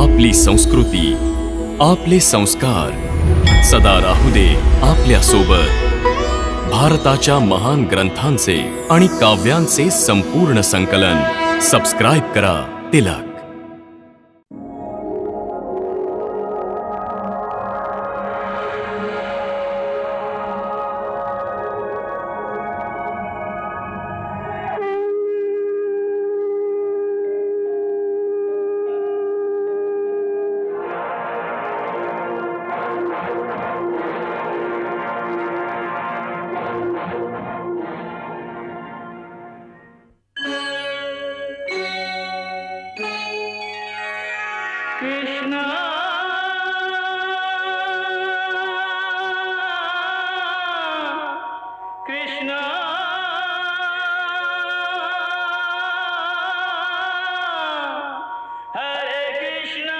आपली संस्कृती, आपले संस्कार सदा राहू दे आपल्या सोबत। भारताच्या महान ग्रंथांचे आणि काव्यांचे संपूर्ण संकलन सबस्क्राइब करा तिलक। कृष्णा कृष्णा हरे कृष्णा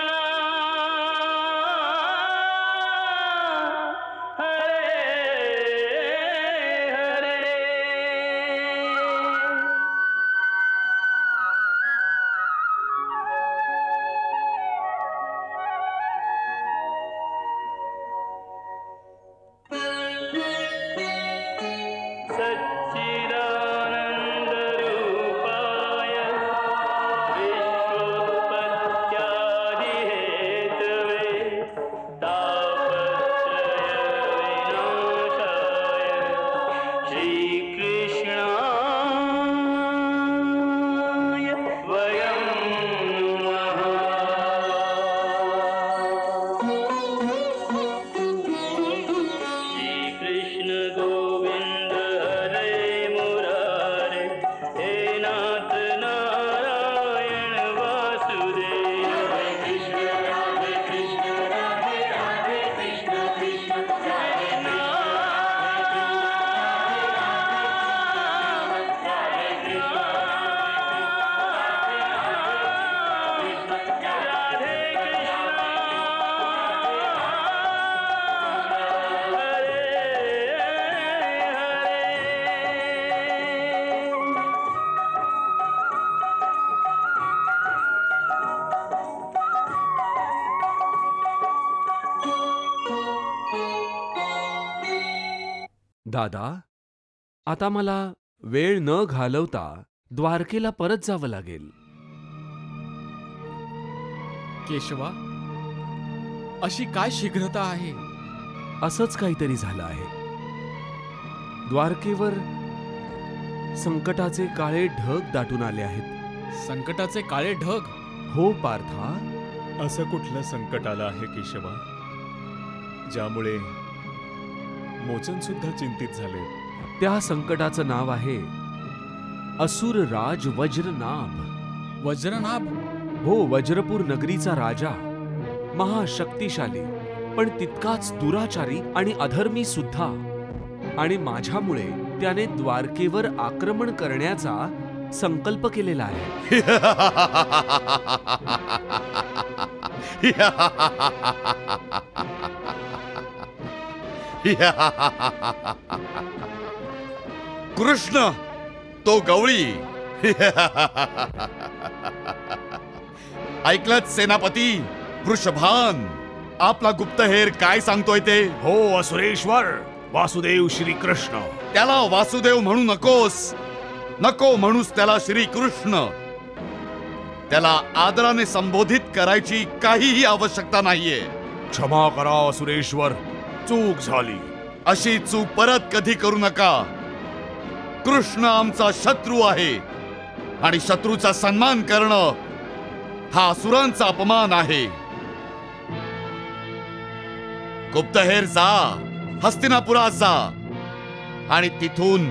हरे हरे। सच्चिदानंद रूपाय विश्वोत्पत्त्यादि हेतवे तापत्रय विनाशाय श्रीकृष्णाय वयं नमः। श्रीकृष्ण गोविंद हरे मुरारे, हे नाथ नारायण वासुदेव। हरे कृष्ण राधे कृष्ण राधे राधे कृष्ण कृष्ण हरे नाथ राधे कृष्ण राधे दादा, आता मला वेळ न घालवता द्वारकेला परत जावं लागेल। केशवा, अशी काय शीघ्रता आहे? असंच काहीतरी झालं आहे। द्वारकेवर संकटाचे काळे ढग दाटून आले आहेत। संकटाचे काळे ढग? हो पार्था। असं कुठलं संकट आलं आहे केशवा, ज्यामुळे मोचन सुद्धा चिंतित झाले? त्या संकटाचं नाव आहे असुरराज वज्रनाभ। वज्रनाभ? हो, वज्रपूर नगरीचा राजा, महाशक्तिशाली पण तितकाच दुराचारी आणि अधर्मी सुद्धा। आणि माझ्यामुळे त्याने द्वारकेवर आक्रमण करण्याचा संकल्प केलेला आहे। कृष्ण तो गवळी। ऐकलत सेनापती वृषभान, आपला गुप्तहेर काय सांगतोय ते? हो असुरेश्वर, वासुदेव श्रीकृष्ण। त्याला वासुदेव म्हणू नकोस, नको म्हणूस त्याला श्रीकृष्ण। त्याला आदराने संबोधित करायची काहीही आवश्यकता नाहीये। क्षमा करा असुरेश्वर, चूक झाली। अशी चूक परत कधी करू नका। कृष्ण आमचा शत्रू आहे आणि शत्रूचा सन्मान करणं हा असुरांचा अपमान आहे। गुप्तहेर जा, हस्तिनापुरात जा आणि तिथून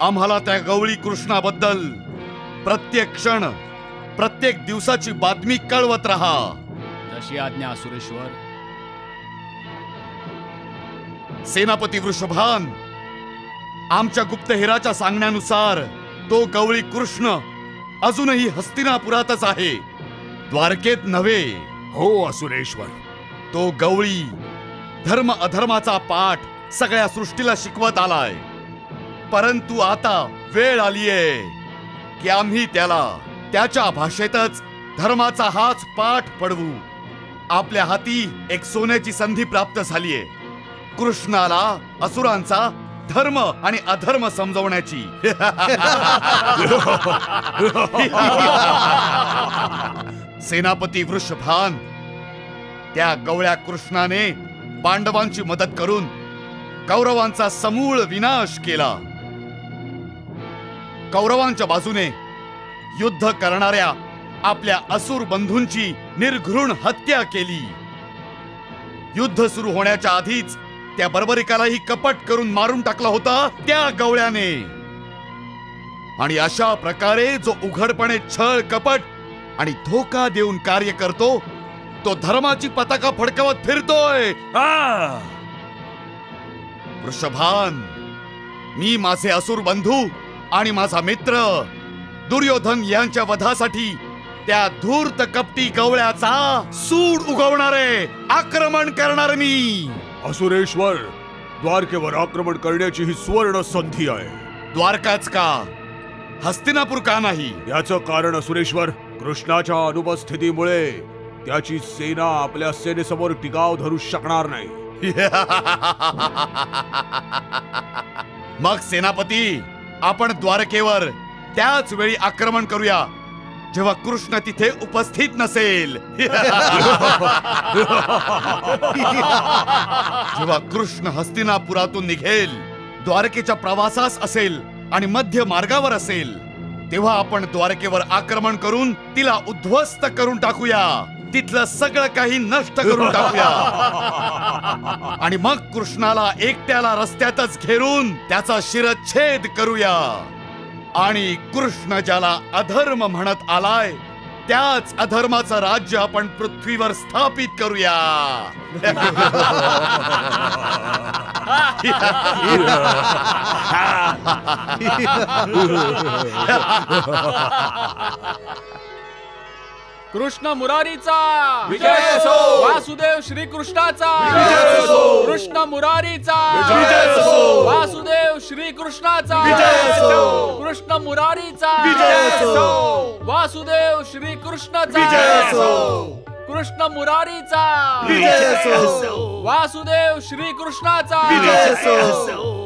आम्हाला त्या गवळी कृष्णाबद्दल प्रत्येक क्षण, प्रत्येक दिवसाची बातमी कळवत रहा। जशी आज्ञा असुरेश्वर। सेनापती वृषभान, आमच्या गुप्तहेराच्या सांगण्यानुसार तो गवळी कृष्ण अजूनही हस्तिनापुरातच आहे, द्वारकेत नव्हे। हो असुरेश्वर। तो गवळी धर्म अधर्माचा पाठ सगळ्या सृष्टीला शिकवत आलाय, परंतु आता वेळ आलीये की आम्ही त्याला त्याच्या भाषेतच धर्माचा हाच पाठ पडवू. आपल्या हाती एक सोन्याची संधी प्राप्त झालीये. कृष्णाला असुरांचा धर्म आणि अधर्म समजवण्याची. सेनापती वृषभान, त्या गवळ्या कृष्णाने पांडवांची मदत करून कौरवांचा समूळ विनाश केला. कौरवांच्या बाजूने युद्ध करणाऱ्या आपल्या असुर बंधूंची निर्घृण हत्या केली. युद्ध सुरू होण्याच्या आधीच त्या बर्बरिकालाही कपट करून मारून टाकला होता त्या गवळ्याने. आणि अशा प्रकारे जो उघडपणे छळ, कपट आणि धोका देऊन कार्य करतो, तो धर्माची पताका फडकवत फिरतोय. वृषभान, मी माझे असुर बंधू आणि माझा मित्र दुर्योधन यांच्या वधासाठी त्या धूर्त कपटी गवळ्याचा सूड उगवणारे आक्रमण करणार मी. असुरेश्वर, द्वारकेवर आक्रमण करण्याची ही सुवर्ण संधी आहे. द्वारकाच का, हस्तिनापूर का नाही? याचं कारण असुरेश्वर, कृष्णाच्या अनुपस्थितीमुळे त्याची सेना आपल्या सेनेसमोर टिकाव धरू शकणार नाही. मग सेनापती, आपण द्वारकेवर त्याच वेळी आक्रमण करूया जेव्हा कृष्ण तिथे उपस्थित नसेल. जेव्हा कृष्ण हस्तिनापुरातून निघेल, द्वारकेच्या प्रवासास असेल आणि मध्य मार्गावर असेल, तेव्हा आपण द्वारकेवर आक्रमण करून तिला उद्ध्वस्त करून टाकूया. तिथलं सगळं काही नष्ट करून टाकूया. आणि मग कृष्णाला एकट्याला रस्त्यातच घेरून त्याचा शिरच्छेद करूया. आणि कृष्ण ज्याला अधर्म म्हणत आलाय, त्याच अधर्माचं राज्य आपण पृथ्वीवर स्थापित करूया. कृष्ण मुरारीचा विजय असो. वासुदेव श्रीकृष्णाचा विजय असो. कृष्ण मुरारीचा विजय असो. वासुदेव श्रीकृष्णाचा विजय असो. कृष्ण मुरारीचा विजय असो. वासुदेव श्रीकृष्णाचा विजय असो. कृष्ण मुरारीचा विजय असो. वासुदेव श्रीकृष्णाचा विजय असो.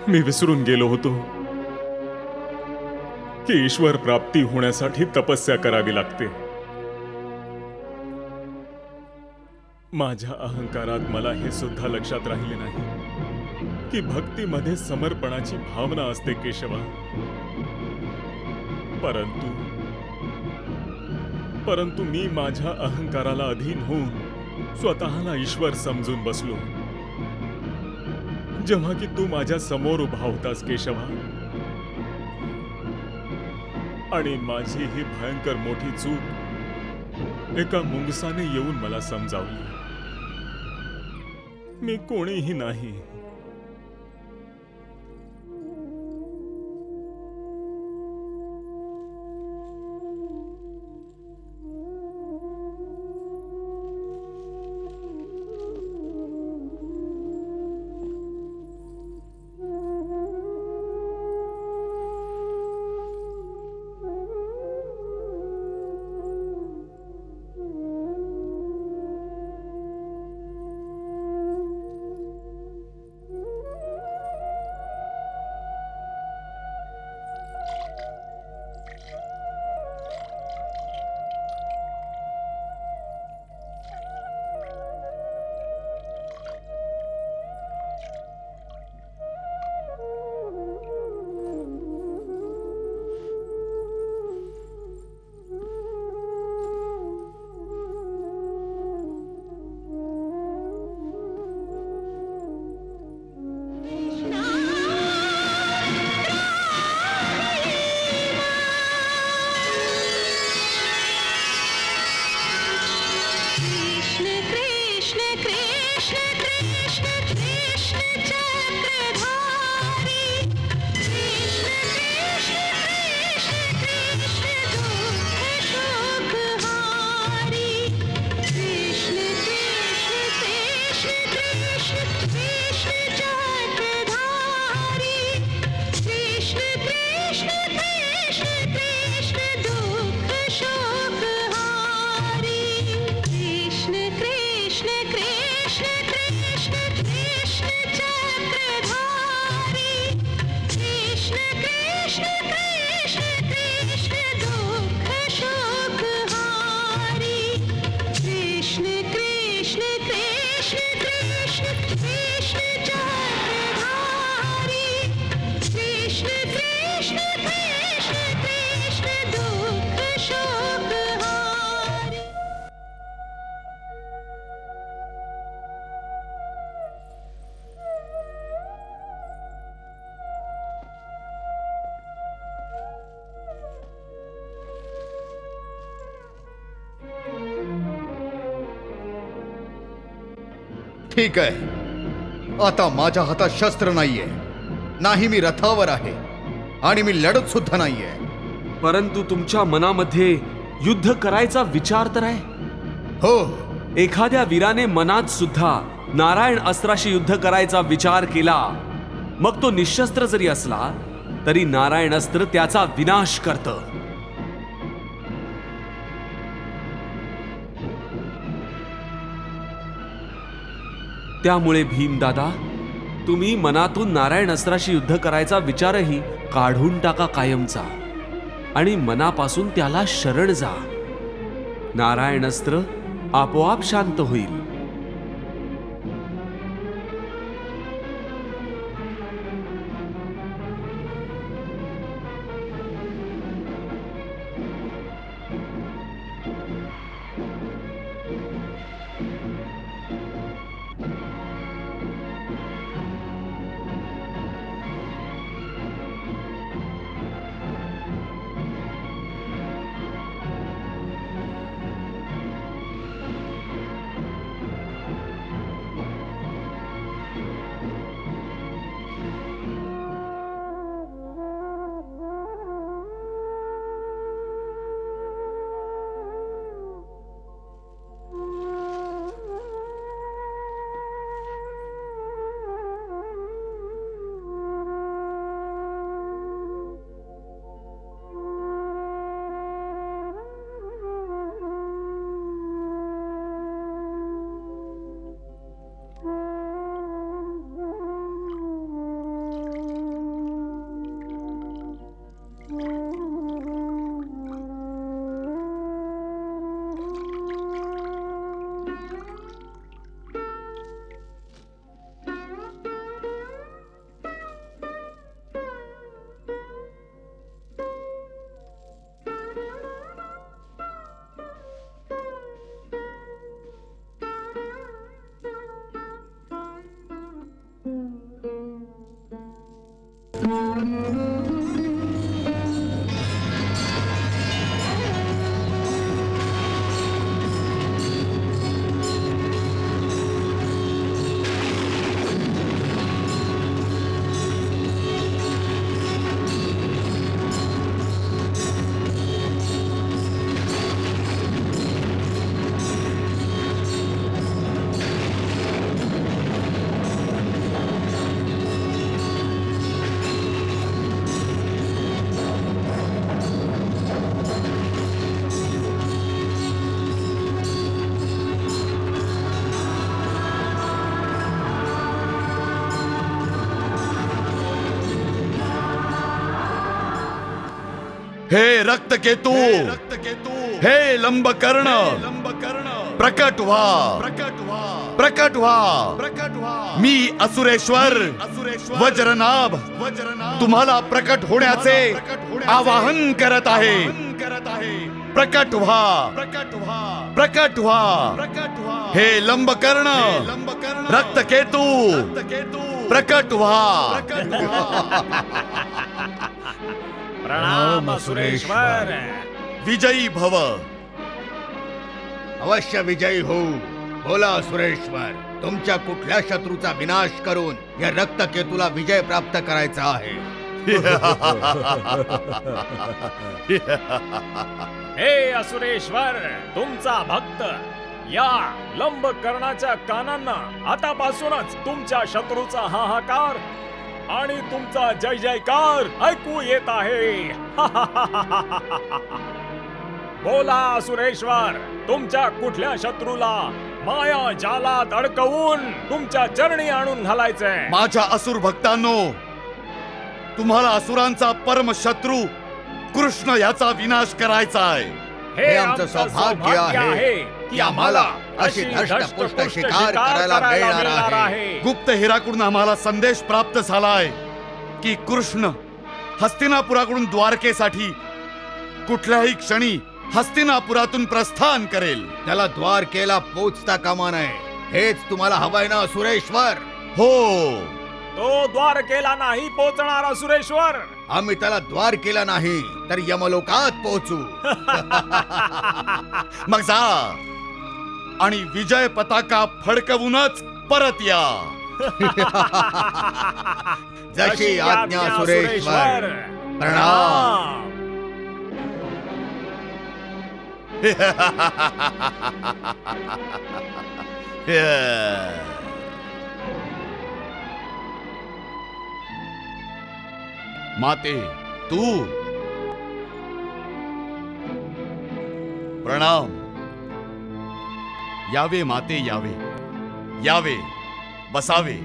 मी विसरून गेलो होतो की ईश्वर प्राप्ती होण्यासाठी तपस्या करावी लागते. माझ्या अहंकारात मला हे सुद्धा लक्षात राहिले नाही की भक्तीमध्ये समर्पणाची भावना असते केशवा. परंतु मी माझ्या अहंकाराला अधीन होऊन स्वतःला ईश्वर समजून बसलो. जेव्हा की तू माझ्या समोर उभा होतास केशवा, आणि माझी ही भयंकर मोठी चूक एका मुंगसाने येऊन मला समजावली. मी कोणीही नाही. ठीक आहे. आता माझ्या हातात शस्त्र नाहीये, नाही मी रथावर आहे आणि मी लढत सुद्धा नाहीये. परंतु तुमच्या मनामध्ये युद्ध करायचा विचार तर आहे. हो, एखाद्या वीराने मनात सुद्धा नारायण अस्त्राशी युद्ध करायचा विचार केला, मग तो निशस्त्र जरी असला तरी नारायण अस्त्र त्याचा विनाश करतं. त्यामुळे भीमदादा, तुम्ही मनातून नारायण अस्त्राशी युद्ध करायचा विचारही काढून टाका कायमचा आणि मनापासून त्याला शरण जा. नारायण अस्त्र आपोआप शांत होईल. हे रक्तकेतू, हे लंबकर्ण, प्रकट व्हा, प्रकट व्हा. मी असुरेश्वर वज्रनाभ तुम्हाला प्रकट होण्याचे आवाहन करत आहे. प्रकट व्हा, प्रकट व्हा. हे लंबकर्ण, रक्तकेतू, प्रकट व्हा. प्रणाम सुरेश्वर. विजयी भव. अवश्य विजयी हो. बोला सुरेश्वर, तुमच्या कुठल्या शत्रूचा विनाश करून या रक्तकेतूला विजय प्राप्त करायचा आहे? हे असुरेश्वर, तुमचा भक्त या लंबकर्णाच्या कानांना आतापासूनच तुमच्या शत्रूचा हाहाकार आणि तुमचा जय जयकार ऐकू येत आहे. बोला सुरेश्वर, तुमच्या कुठल्या शत्रूला माया जालात अडकवून तुमच्या चरणी आणून घालायचंय? माझ्या असुर भक्तांनो, तुम्हाला असुरांचा परम शत्रू कृष्ण याचा विनाश करायचा आहे. हे आमचं सौभाग्य आहे की आम्हाला अशी धष्टपुष्ट शिकार करायला मिळणार आहे. गुप्त हिराकडून आम्हाला संदेश प्राप्त झालाय की कृष्ण हस्तिनापुराकडून द्वारकेसाठी कुठल्याही क्षणी हस्तिनापुरातून प्रस्थान करेल. त्याला द्वारकेला पोचता कामा नये, हेच तुम्हाला हवंय ना सुरेश्वर? हो. तो द्वारकेला नाही पोचणार सुरेश्वर. आम्ही त्याला द्वारकेला नाही तर यमलोकात पोहोचू. मग जा आणि विजय पताका फडकवूनच परत या. जशी आज्ञा सुरेश्वर. प्रणाम. माते तू. प्रणाम. यावे माते यावे. यावे बसावे.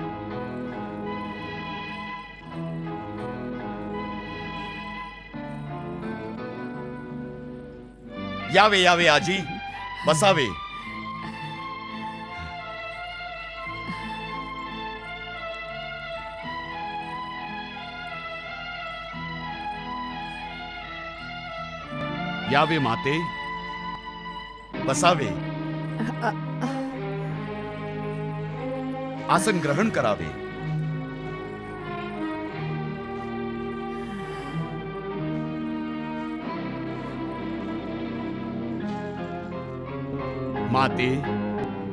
यावे यावे आजी बसावे. यावे माते बसावे. आसन ग्रहण करावे. माते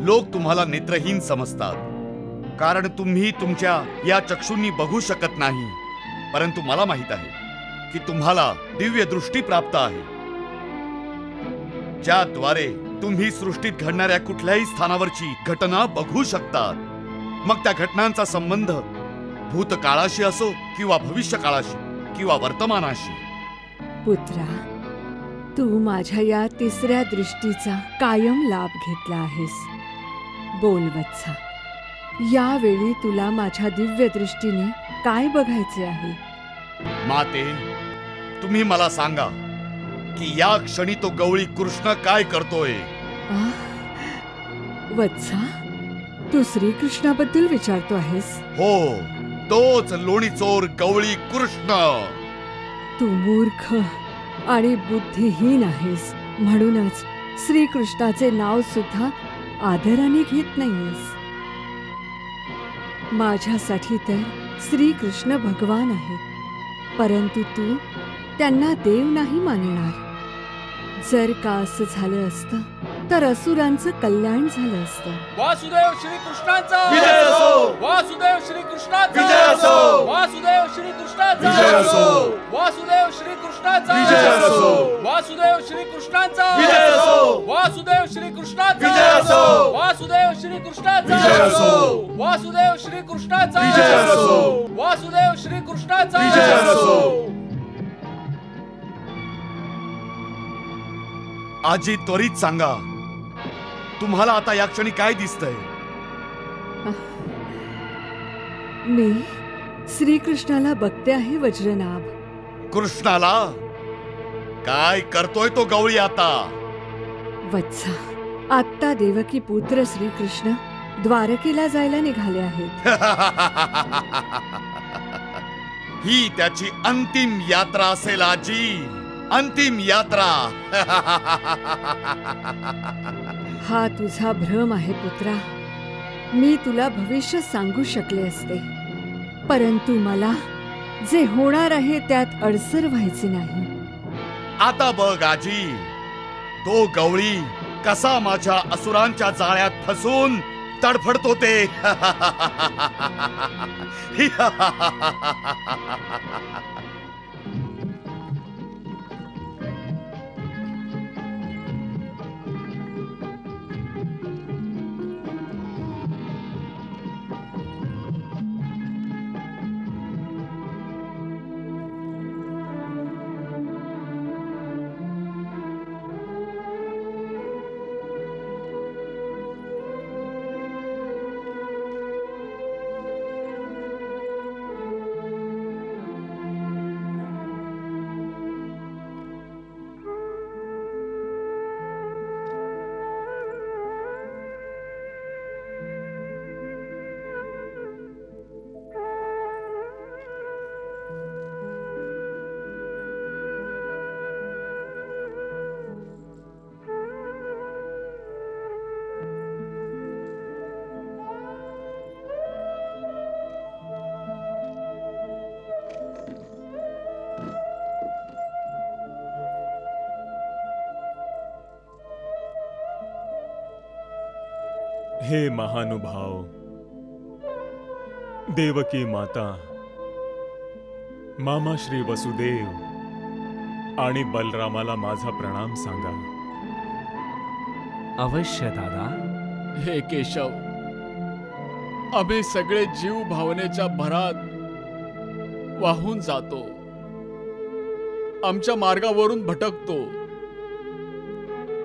लोक तुम्हाला नेत्रहीन समजतात कारण तुम्ही तुमच्या या चक्षुंनी बघू शकत नाही, परंतु मला माहित आहे की तुम्हाला दिव्य दृष्टी प्राप्त आहे, ज्याद्वारे तुम्ही सृष्टीत घडणाऱ्या कुठल्याही स्थानावरची घटना बघू शकतात. मग त्या घटनांचा संबंध भूतकाळाशी असो किंवा भविष्यकाळाशी किंवा वर्तमानाशी. पुत्रा, तू माझ्या या तिसऱ्या दृष्टीचा कायम लाभ घेतला आहेस. बोल वत्सा, यावेळी तुला माझ्या दिव्य दृष्टीने काय बघायचे आहे? माते, तुम्ही मला सांगा की या क्षणी तो गवळी कृष्ण काय करतोय? वत्सा, तू श्रीकृष्णाबद्दल विचारतो आहेस? हो, तोच लोणी चोर गवळी कृष्ण. तू मूर्ख आणि बुद्धिहीन आहेस, म्हणूनच श्रीकृष्णाचे नाव सुद्धा आदराने घेत नाहीयेस. माझ्यासाठी तर श्रीकृष्ण भगवान आहेत, परंतु तू त्यांना देव नाही मानणार. जर का असं झालं असतं तर असुरांचं कल्याण झालं असतं. वासुदेव श्रीकृष्णाचा विजय असो. वासुदेव श्रीकृष्णाचा विजय असो. वासुदेव श्रीकृष्णाचा विजय असो. वासुदेव श्रीकृष्णाचा विजय असो. वासुदेव श्रीकृष्णाचा विजय असो. वासुदेव श्रीकृष्णाचा विजय असो. वासुदेव श्रीकृष्णाचा विजय असो. वासुदेव श्रीकृष्णाचा विजय असो. वासुदेव श्रीकृष्णाचा विजय असो. आजी, त्वरित सांगा, तुम्हाला आता या क्षणी काय दिसतंय? मी श्रीकृष्णाला बघते आहे वज्रनाभ. कृष्णाला? काय करतोय तो गवळी आता? वत्सा, आत्ता देवकी पुत्र श्रीकृष्ण द्वारकेला जायला निघाले आहेत. ही त्याची अंतिम यात्रा असेल आजी, अंतिम यात्रा. हा तुझा भ्रम आहे पुत्रा. मी तुला भविष्य सांगू शकले असते, परंतु मला जे होणार आहे त्यात अडसर व्हायची नाही. आता बघ आजी, तो गवळी कसा माझ्या असुरांच्या जाळ्यात फसून तडफडतो ते. हे महानुभाव, देवकी माता, मामा श्री वसुदेव आणि बलरामाला माझा प्रणाम सांगा. अवश्य दादा. हे केशव, आम्ही सगळे जीव भावनेच्या भरात वाहून जातो, आमच्या मार्गावरून भटकतो.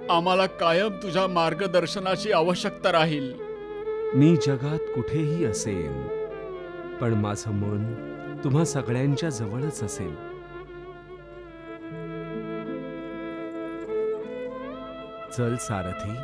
आम्हाला कायम तुझ्या मार्गदर्शनाची आवश्यकता राहील. मी जगात कुठेही असेन, पण माझं मन तुम्हा सगळ्यांच्या जवळच असेल. चल सारथी.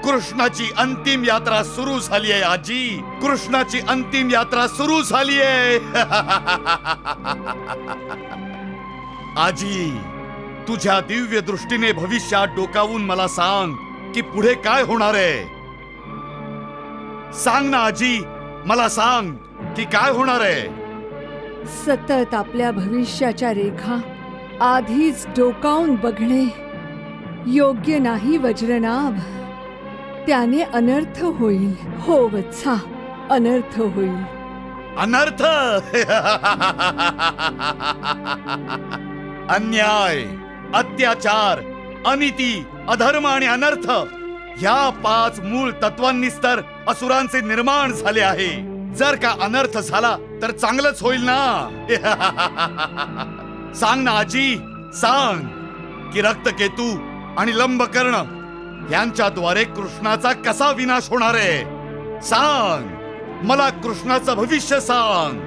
कृष्णाची अंतिम यात्रा सुरू झाली आहे आजी. कृष्णाची अंतिम यात्रा सुरू झाली आहे. आजी, तुझ्या दिव्य दृष्टीने भविष्यात डोकावून मला सांग की पुढे काय होणार आहे. सांग ना आजी, मला सांग की काय होणार आहे. सतत आपल्या भविष्याच्या रेखा आधीच डोकावून बघणे योग्य नाही वज्रनाभ. त्याने अनर्थ होईल. हो वत्सा, अनर्थ होईल. अनर्थ? अन्याय, अत्याचार, अनिती, अधर्म आणि अनर्थ या 5 मूळ तत्वांनीच तर असुरांचे निर्माण झाले आहे. जर का अनर्थ झाला तर चांगलंच होईल ना. सांग ना आजी, सांग की रक्तकेतू आणि लंबकर्ण यांच्याद्वारे कृष्णाचा कसा विनाश होणार आहे. सांग मला, कृष्णाचं भविष्य सांग.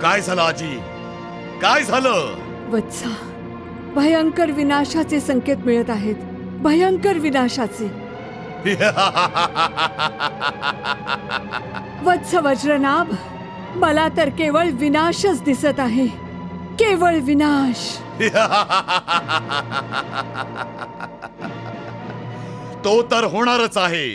काय झालं आजी, काय झालं. वत्सा, भयंकर विनाशाचे संकेत मिळत आहेत. भयंकर विनाशाचे. वत्स वज्रनाभ, मला तर केवळ विनाशच दिसत आहे. केवळ विनाश. तो तर होणारच आहे.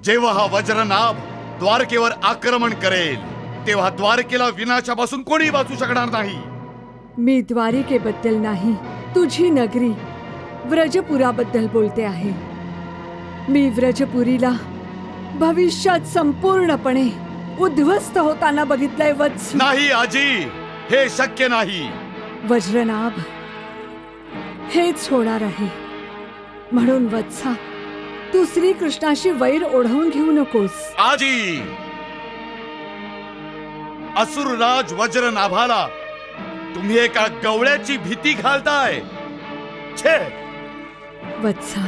जेव्हा हा वज्रनाभ द्वारकेवर आक्रमण करेल तेव्हा द्वारकेला विनाशापासून कोणी वाचू शकणार नाही. मी द्वारिकेबद्दल नाही, तुझी नगरी व्रजपुराबद्दल बोलते आहे. मी व्रजपुरीला भविष्यात संपूर्णपणे उद्ध्वस्त होताना बघितलंय वत्स. नाही आजी, हे शक्य नाही. वज्रनाभ, हेच होणार आहे. म्हणून वत्सा, तू श्रीकृष्णाशी वैर ओढवून घेऊ नकोस. आजी, असुरराज वज्रनाभाला तुम्ही एका गवळ्याची भीती घालताय. छे! वत्सा,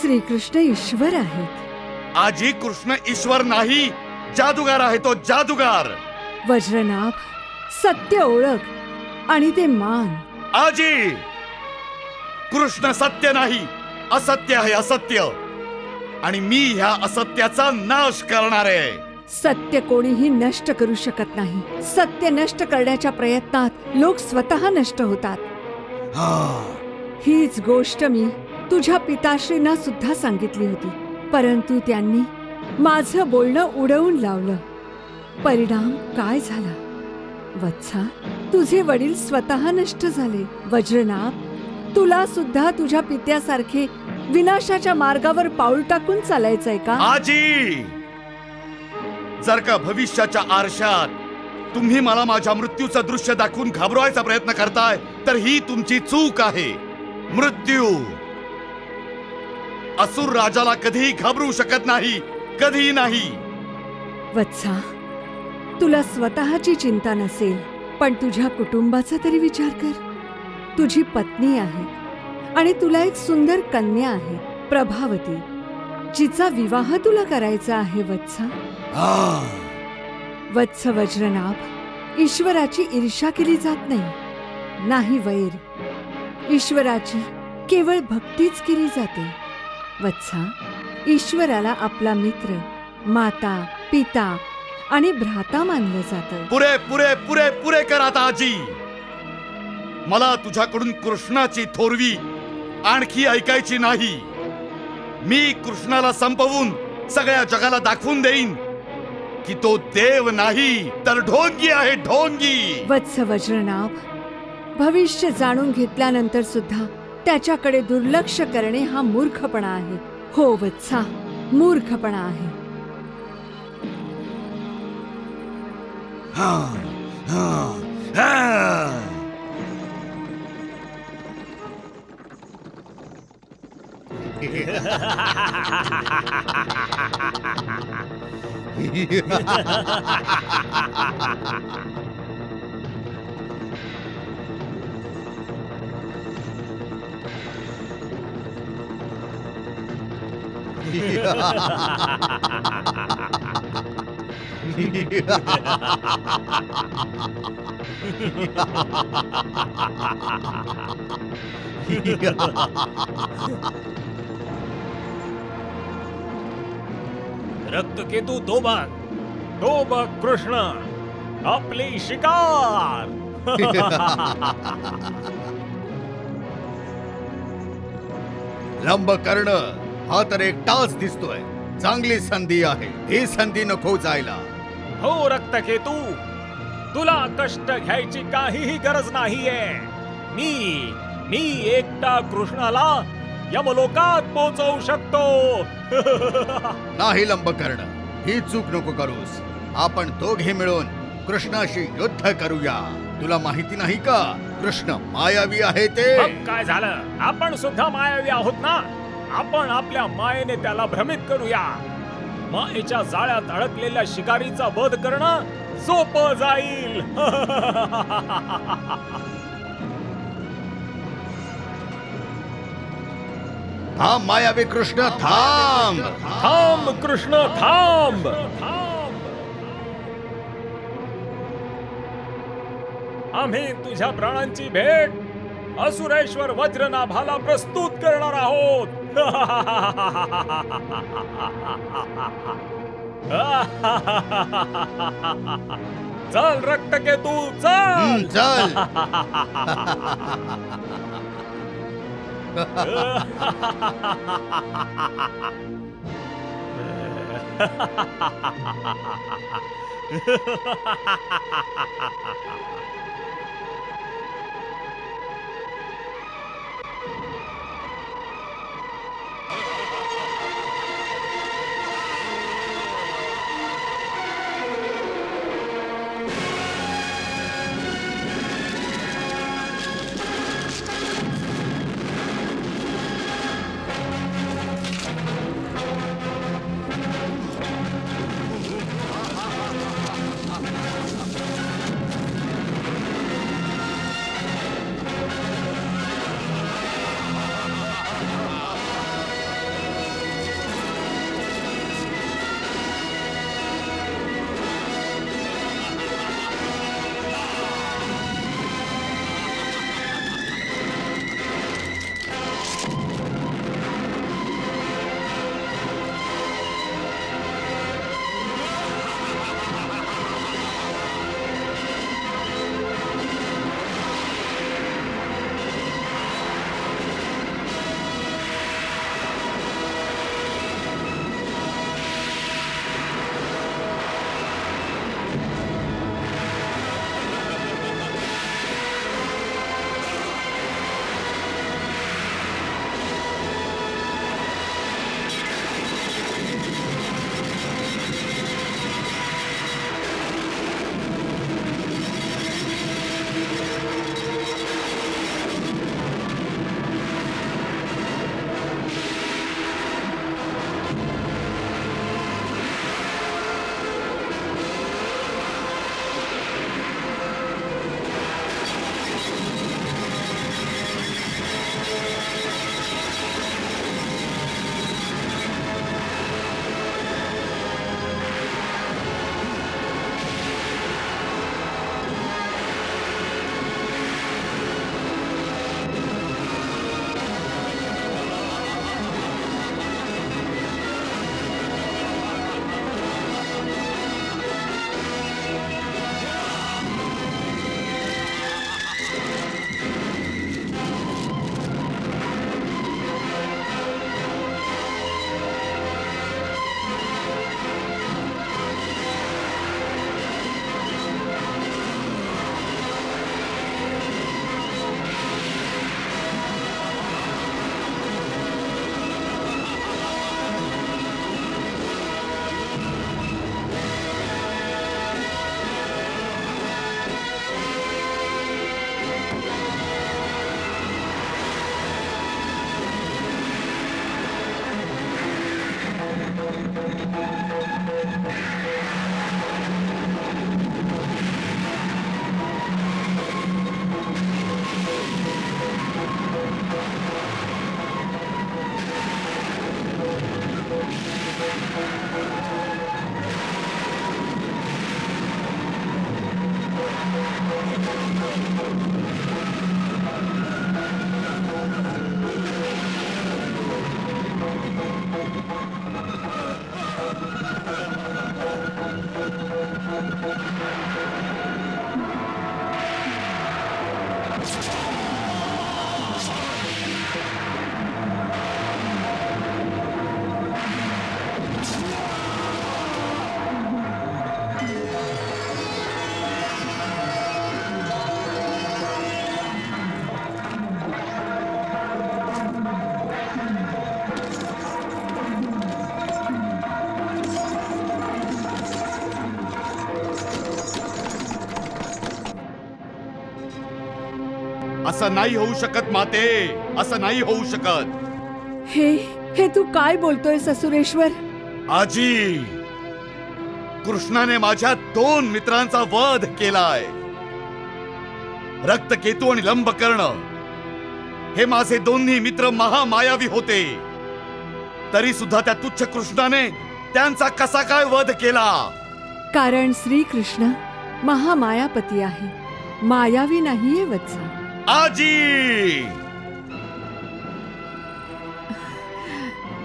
श्रीकृष्ण ईश्वर आहेत. आजी, कृष्ण ईश्वर नाही, जादूगार आहे तो, जादूगार. वज्रनाभ, सत्य ओळख आणि ते मान. आजी, कृष्ण सत्य नाही, असत्य आहे, असत्य. आणि मी ह्या असत्याचा नाश करणार आहे. सत्य कोणीही नष्ट करू शकत नाही. सत्य नष्ट करण्याच्या प्रयत्नात लोक स्वतः नष्ट होतात. हीच गोष्ट मी तुझ्या पिताश्रींना सुद्धा सांगितली होती, परंतु त्यांनी माझं बोलणं उडवून लावलं. परिणाम काय झाला वत्सा? तुझे वडील स्वतः नष्ट झाले. वज्रनाभ, तुला सुद्धा तुझ्या पित्यासारखे विनाशाच्या मार्गावर पाऊल टाकून चालायचंय का? आजी, जर का भविष्याच्या आरशात तुम्ही मला माझ्या मृत्यूचं दृश्य दाखवून घाबरवायचा प्रयत्न करताय तर ही तुमची चूक आहे. मृत्यू असुर राजाला कधीही घाबरू शकत नाही, कधीही नाही. वत्सा, तुला स्वतःची चिंता नसेल, पण तुझ्या कुटुंबाचा तरी विचार कर. तुझी पत्नी आहे आणि तुला एक सुंदर कन्या आहे, प्रभावती, जिचा विवाह तुला करायचा आहे. वत्सा, वत्स वज्रनाभ, ईश्वराची ईर्ष्या केली जात नाही, नाही वैर. ईश्वराची केवळ भक्तीच केली जाते. वत्सा, ईश्वराला आपला मित्र, माता, पिता आणि भ्राता मानलं जातं. पुरे पुरे पुरे पुरे कर आता आजी. मला तुझ्याकडून कृष्णाची थोरवी आणखी ऐकायची नाही. मी कृष्णाला संपवून सगळ्या जगाला दाखवून देईन की तो देव नाही तर ढोंगी आहे, ढोंगी. वत्स वज्रनाभ, भविष्य जाणून घेतल्यानंतर सुद्धा त्याच्याकडे दुर्लक्ष करणे हा मूर्खपणा आहे. हो वत्सा, मूर्खपणा आहे. रक्तकेतू तो बघ कृष्ण, आपली शिकार. लंबकर्ण, हा तर एकटाच दिसतोय. चांगली संधी आहे, ही संधी नको जायला. हो रक्तकेतू, तुला कष्ट घ्यायची काहीही गरज नाहीये. मी एकटा कृष्णाला यमलोकात पोहोचवू शकतो. नाही लंबकर्ण, ही चूक नको करूस. आपण दोघे मिळून कृष्णाशी युद्ध करूया. तुला माहिती नाही का, कृष्ण मायावी आहे ते. मग काय झालं, आपण सुद्धा मायावी आहोत ना. आपण आपल्या मायेने त्याला भ्रमित करूया. मायेच्या जाळ्यात अडकलेल्या शिकारीचा वध करणं सोपं जाईल. थांब मायावी कृष्ण, थांब. थांब कृष्ण, थांब. आम्ही तुझ्या प्राणांची भेट असुरेश्वर वज्रनाभाला प्रस्तुत करणार आहोत. चल रक्तकेतू, चल. चल. असं नाही होऊ शकत माते, असं नाही होऊ शकत. हे तू काय बोलतोय असुरेश्वर? आजी, कृष्णाने माझ्या 2 मित्रांचा वध केलाय. रक्तकेतू आणि लंबकर्ण हे माझे दोन्ही मित्र महामायावी होते. तरी सुद्धा त्या तुच्छ कृष्णाने त्यांचा कसा काय वध केला? कारण श्रीकृष्ण महामायापती आहे, मायावी नाहीये वत्सा. आजी,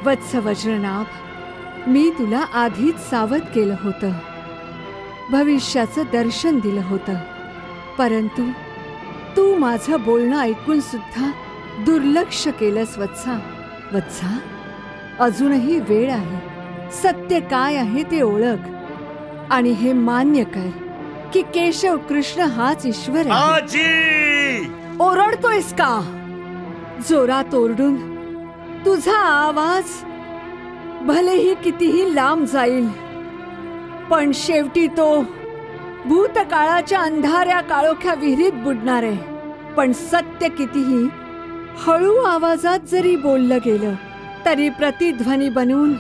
वत्स वज्रनाभ, मी तुला आधीच सावध केलं होतं, भविष्याचं दर्शन दिलं होतं, परंतु तू माझं बोलणं ऐकून सुद्धा दुर्लक्ष केलंस वत्सा. वत्सा, अजूनही वेळ आहे. सत्य काय आहे ते ओळख आणि हे मान्य कर की केशव कृष्ण हाच ईश्वर आहे. आजी, ओरडतोयस का? जोरात ओरडून तुझा आवाज भलेही कितीही लांब जाईल, पण शेवटी तो भूतकाळाच्या अंधाऱ्या काळोख्या विहिरीत बुडणार आहे. पण सत्य कितीही हळू आवाजात जरी बोललं गेलं तरी प्रतिध्वनी बनून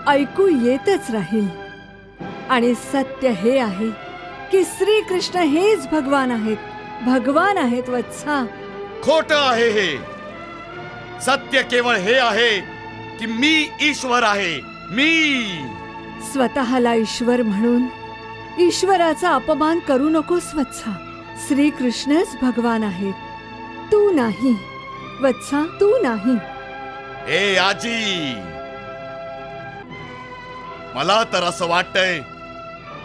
ऐकू येतच राहील. आणि सत्य हे आहे की श्रीकृष्ण हेच भगवान आहेत, भगवान आहेत वत्सा. खोट आहे हे. सत्य केवळ हे आहे की मी ईश्वर आहे. मी स्वतःला ईश्वर म्हणून ईश्वराचा अपमान करू नकोस वत्सा. श्रीकृष्णच भगवान आहेत, तू नाही वत्सा, तू नाही. ए आजी, मला तर असं वाटतंय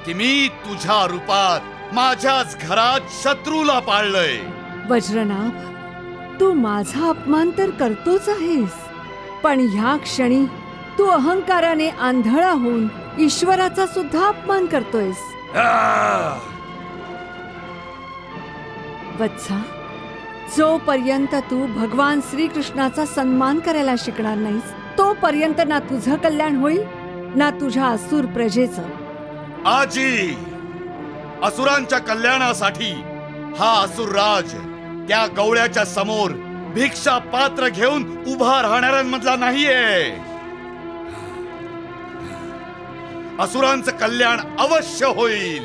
की मी तुझ्या रूपात माझ्याच घरात शत्रूला पाळलंय. वज्रनाभ, तू माझा अपमान तर करतोच आहेस, पण ह्या क्षणी तू अहंकाराने आंधळा होऊन ईश्वराचा सुद्धा अपमान करतोयस. वत्सा, जोपर्यंत तू भगवान श्रीकृष्णाचा सन्मान करायला शिकणार नाहीस तोपर्यंत ना तुझं कल्याण होईल ना तुझ्या असुर प्रजेचं. आजी, असुरांच्या कल्याणासाठी हा असुरराज त्या गवळ्याच्या समोर भिक्षा पात्र घेऊन उभा राहणाऱ्यांमधला नाहीये. असुरांचं कल्याण अवश्य होईल,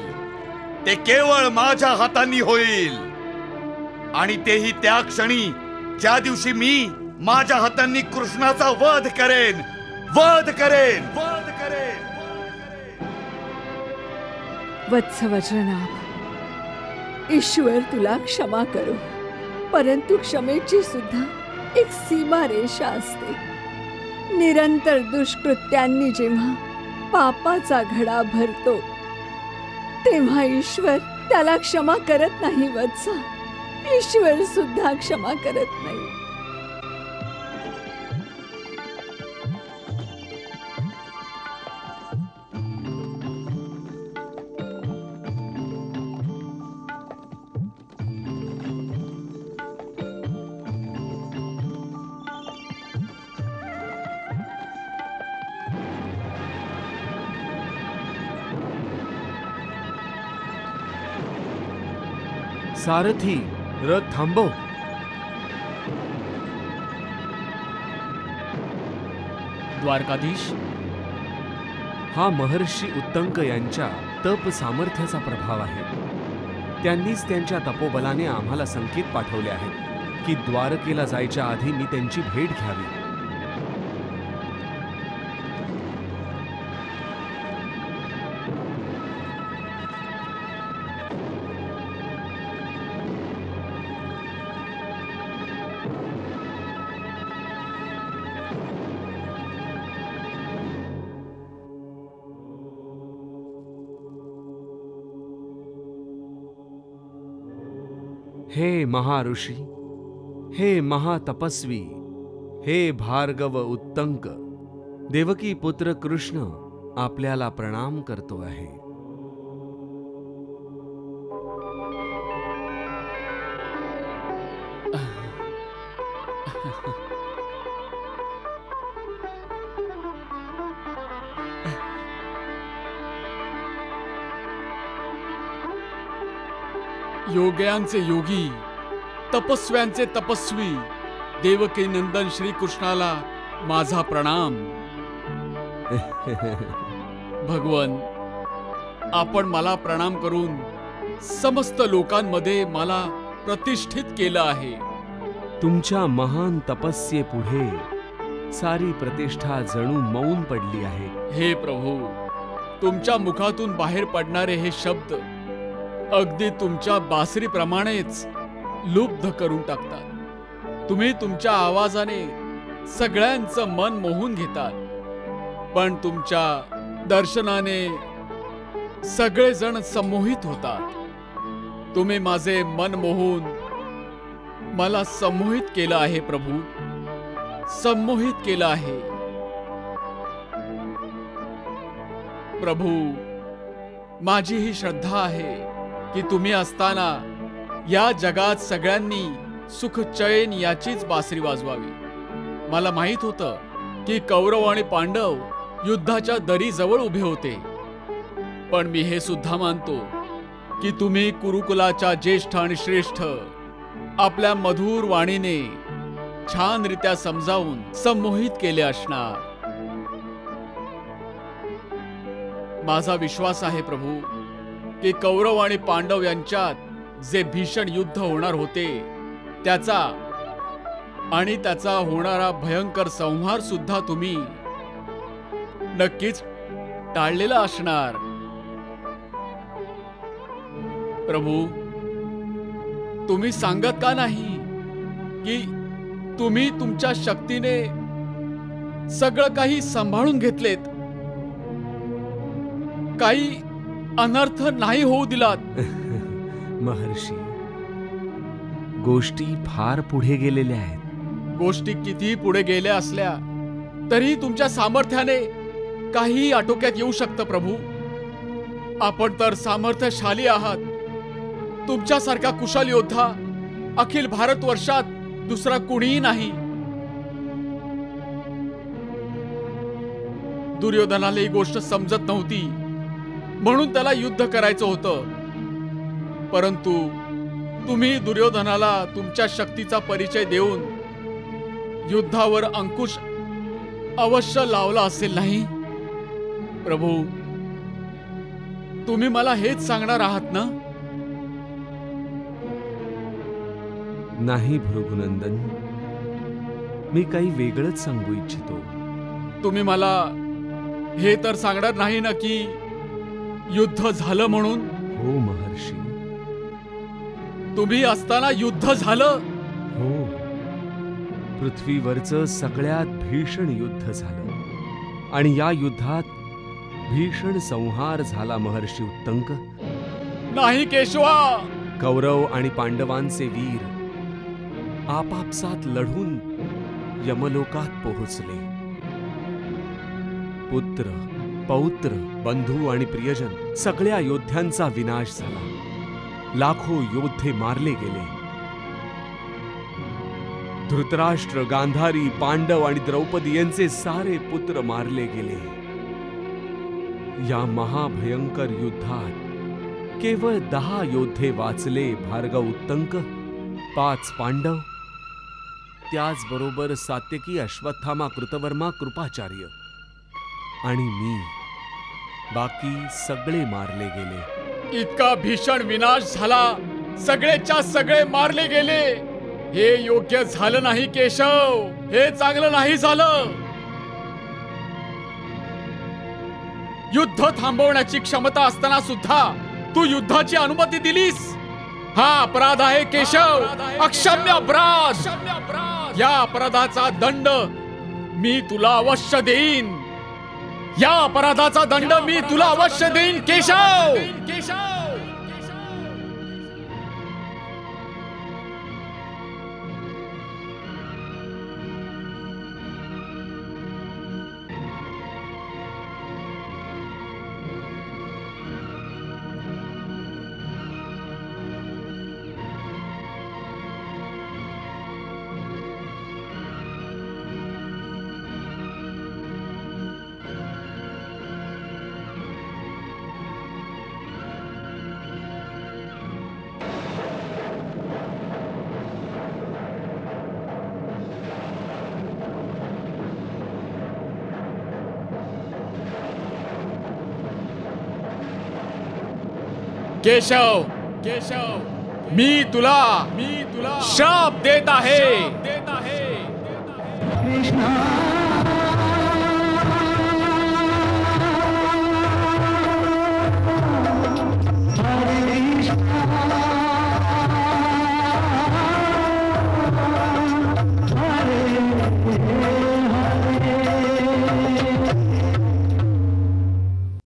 ते केवळ माझ्या हातांनी होईल. आणि तेही त्या क्षणी ज्या दिवशी मी माझ्या हातांनी कृष्णाचा वध करेन, वध करेन, वध करेन. वत्स वज्रनाभ, ईश्वर तुला क्षमा करो, परंतु क्षमेची सुद्धा एक सीमारेषा असते. निरंतर दुष्कृत्यांनी जेव्हा पापाचा घडा भरतो तेव्हा ईश्वर त्याला क्षमा करत नाही वत्सा. ईश्वर सुद्धा क्षमा करत नाही. सारथी, रथ थांबव. द्वारकाधीश, हा महर्षी उत्तंक यांच्या तप सामर्थ्याचा प्रभाव आहे. त्यांनीच त्यांच्या तपोबलाने आम्हाला संकेत पाठवले आहेत की द्वारकेला जायच्या आधी मी त्यांची भेट घ्यावी. हे महाऋषी, हे महातपस्वी, हे भार्गव उत्तंक, देवकी पुत्र कृष्ण आपल्याला प्रणाम करतो आहे. योग्यांचे योगी, तपस्व्यांचे तपस्वी देवकी नंदन श्रीकृष्णाला माझा प्रणाम. भगवन, आपण मला प्रणाम करून समस्त लोकांमध्ये मला प्रतिष्ठित केलं आहे. तुमच्या महान तपस्येपुढे सारी प्रतिष्ठा जणू मौन पडली आहे. हे प्रभू, तुमच्या मुखातून बाहेर पडणारे हे शब्द अगदी तुमच्या बासरीप्रमाणेच लुब्ध करून टाकतात. तुम्ही तुमच्या आवाजाने सगळ्यांचं मन मोहून घेतात, पण तुमच्या दर्शनाने सगळेजण संमोहित होतात. तुम्ही माझे मन मोहून मला संमोहित केलं आहे प्रभू, संमोहित केलं आहे. प्रभू, माझी ही श्रद्धा आहे की तुम्ही असताना या जगात सगळ्यांनी सुख चैन याचीच बासरी वाजवावी. मला माहित होतं की कौरव आणि पांडव युद्धाच्या दरीजवळ उभे होते, पण मी हे सुद्धा मानतो की तुम्ही कुरुकुलाच्या ज्येष्ठ आणि श्रेष्ठ आपल्या मधुर वाणीने छानरित्या समजावून संमोहित केले असणार. माझा विश्वास आहे प्रभू की कौरव आणि पांडव यांच्यात जे भीषण युद्ध होणार होते त्याचा होणारा भयंकर संहार सुद्धा तुम्ही नक्कीच टाळलेला असणार. प्रभू, तुम्ही सांगत का नाही की तुम्ही तुमच्या शक्तीने सगळं काही सांभाळून घेतलेत, काही अनर्थ नाही होऊ दिलात? महर्षी, गोष्टी फार पुढे गेलेल्या आहेत. गोष्टी कितीही पुढे गेल्या असल्या तरी तुमच्या सामर्थ्याने काही आटोक्यात येऊ शकतं प्रभू. आपण तर सामर्थ्यशाली आहात. तुमच्यासारखा कुशल योद्धा अखिल भारतवर्षात दुसरा कुणीही नाही. दुर्योधनाला ही गोष्ट समजत नव्हती म्हणून त्याला युद्ध करायचं होतं, परंतु तुम्ही दुर्योधनाला तुमच्या शक्तीचा परिचय देऊन युद्धावर अंकुश अवश्य लावला असेल नाही? प्रभू, तुम्ही मला हेच सांगणार आहात ना? नाही भृगुनंदन, मी काही वेगळंच सांगू इच्छितो. तुम्ही मला हे तर सांगणार नाही ना की युद्ध झालं म्हणून? हो महर्षी. तुम्ही असताना युद्ध झालं? हो, पृथ्वीवरचं सगळ्यात भीषण युद्ध झालं आणि या युद्धात भीषण संहार झाला महर्षी उत्तंक. नाही केशवा. कौरव आणि पांडवांचे वीर आपापसात लढून यमलोकात पोहोचले. पुत्र, पौत्र, बंधू आणि प्रियजन सगळ्या योद्ध्यांचा विनाश झाला. लाखो योद्धे मारले गेले. धृतराष्ट्र, गांधारी, पांडव आणि द्रौपदी यांचे सारे पुत्र मारले गेले. या महाभयंकर युद्धात केवळ 10 योद्धे वाचले. भार्गव उत्तंक, 5 पांडव, त्याचबरोबर सात्यकी, अश्वत्थामा, कृतवर्मा, कृपाचार्य आणि मी. बाकी सगळे मारले गेले. इतका भीषण विनाश झाला, सगळेच्या सगळे मारले गेले. हे योग्य झालं नाही केशव, हे चांगलं नाही झालं. युद्ध थांबवण्याची क्षमता असताना सुद्धा तू युद्धाची अनुमती दिलीस. हा अपराध आहे केशव, अक्षम्य अपराध. या अपराधाचा दंड मी तुला अवश्य देईन. या अपराधाचा दंड मी तुला अवश्य देईन केशव. केशव मी तुला शाप देत आहे. कृष्णा